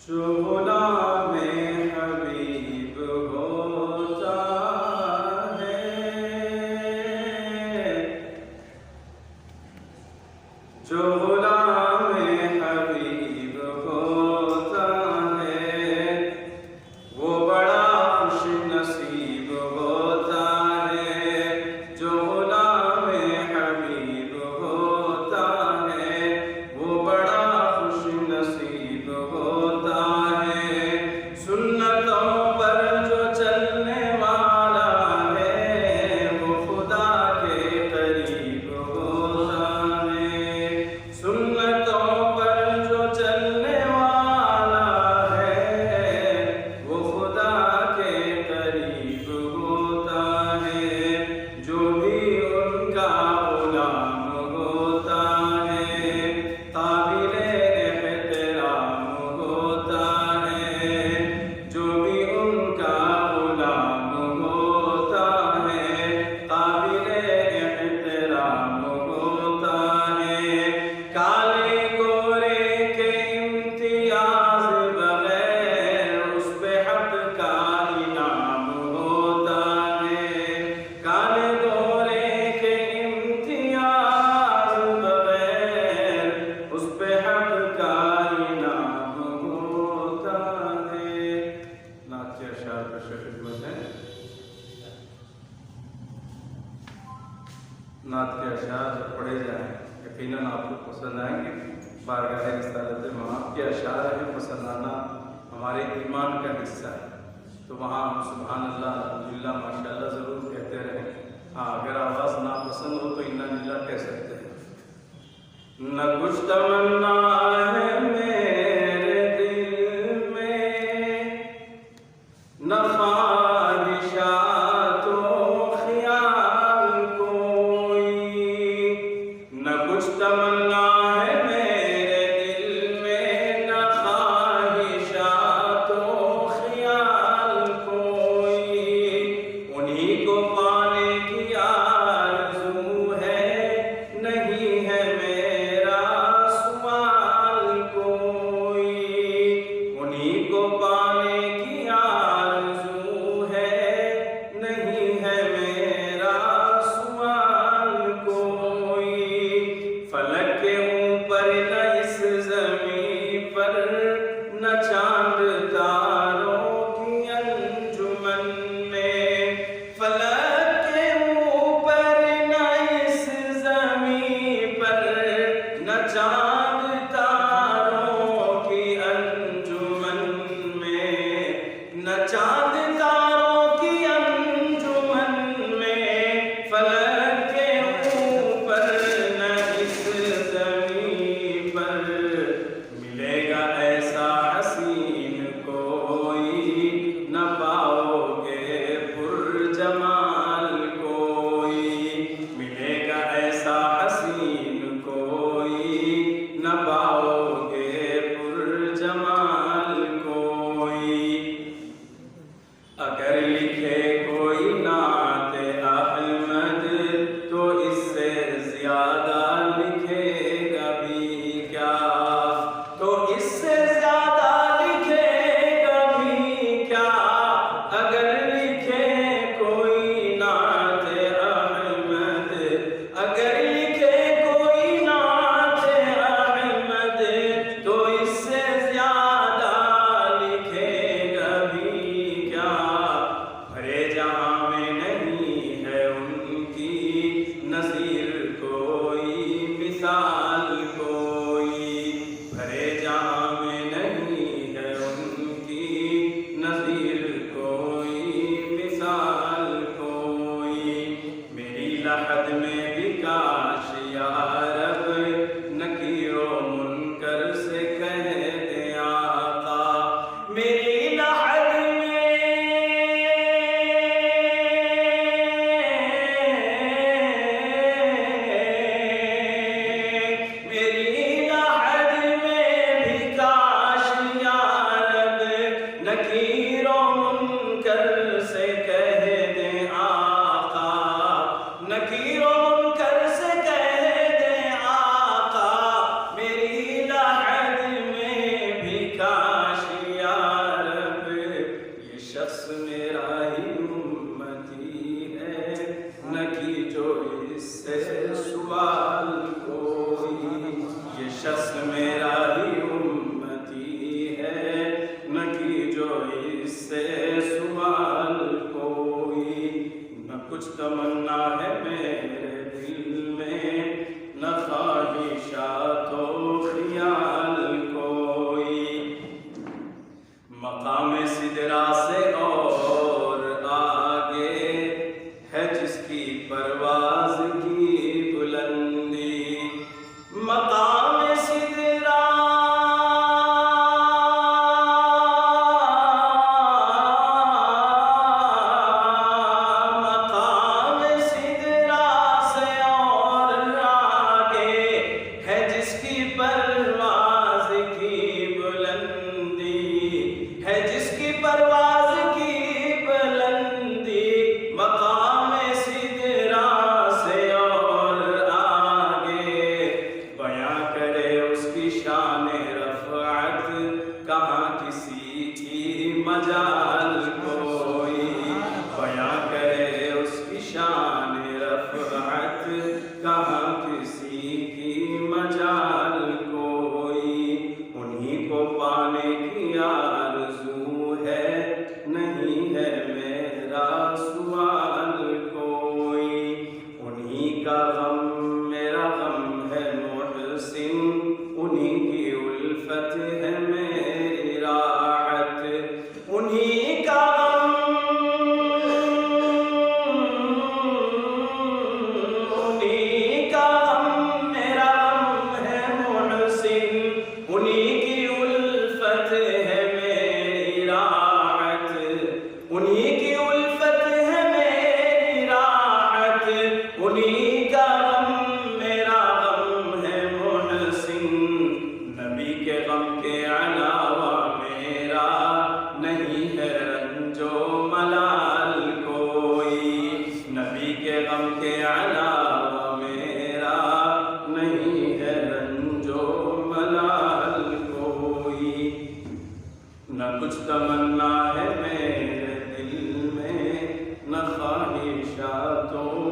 جو غلام حبیب ہوتا ہے، جو غلام حبیب ہوتا ہے وہ بڑا خوش نصیب ہوتا ہے، جو غلام حبیب ہوتا ہے وہ بڑا خوش نصیب ہوتا ہے، سنتوں پر جو چلنے والا ہے وہ خدا کے قریب ہوتا ہے، سنتوں پر جو چلنے والا ہے وہ خدا کے قریب ہوتا ہے، جو بھی ان کا غلام ہوتا ہے قابل احترام ہوتا ہے، جو بھی ان کا غلام ہوتا ہے قابل احترام ہوتا ہے، کالے گورے کے امتیاز بغیر اس پہ حق کا انعام ہوتا ہے، کالے گورے کے امتیاز بغیر اس پہ حق کا انعام ہوتا ہے۔ نعت کے اشعار پیش خدمت ہیں۔ نعت کے اشعار جب پڑھے جائیں یقیناً آپ کو پسند آئیں گے۔ بارگاہ رسالت مآب کے اشعار ہیں، پسند آنا ہمارے ایمان کا حصہ ہے، تو وہاں ہم سبحان اللہ الحمدللہ ماشاءاللہ ضرور کہتے رہیں۔ ہاں اگر آواز ناپسند ہو تو انا للہ کہہ سکتے ہیں۔ نہ کچھ تمنا ہے میرے دل میں، نہ خواہشات و خیال کوئی، نہ کچھ تمنا ہے میرے دل میں، نہ خواہشات و خیال کوئی، انہی کو پانے کی آرزو ہے، نہیں ہے میرا سوال شخص میرا ہی امتی ہے، نہ کی جو اس سے سوال کوئی، نہ کچھ تمنا ہے میرے دل میں، نہ خواہشات و خیال کوئی، مقام سدرا سے اور آگے ہے جس کی پرواز کی بلندی، مقام سدرا سے اور آگے ہے جس کی پرواز کی بلندی، ہے جس کی پرواز کی بلندی، مقام سدرا سے اور آگے، بیاں کرے اس کی شان رفعت کہاں کسی کی مجال کوئی، بیاں کرے اس کی شان رفعت کہاں کسی کی مجال کوئی، انہی کو پانے کی آرزو ہے، نہیں ہے میرا سوال کوئی، انہی کا غم میرا غم ہے محسن، انہی کی الفت ہے میری راحت، انہی کا انہی کا غم میرا غم ہے محسن، انہی کی الفت ہے میری راحت، انہی کی الفت ہے میری راحت، انہی کا غم میرا غم ہے محسن، نبی کے غم کے علاوہ میرا نہیں ہے رنج و ملال کوئی، نبی کے غم کے علاوہ میرا نہیں ہے رنج و ملال کوئی، نہ کچھ تمنا ہے میرے دل میں، نہ خواہشات و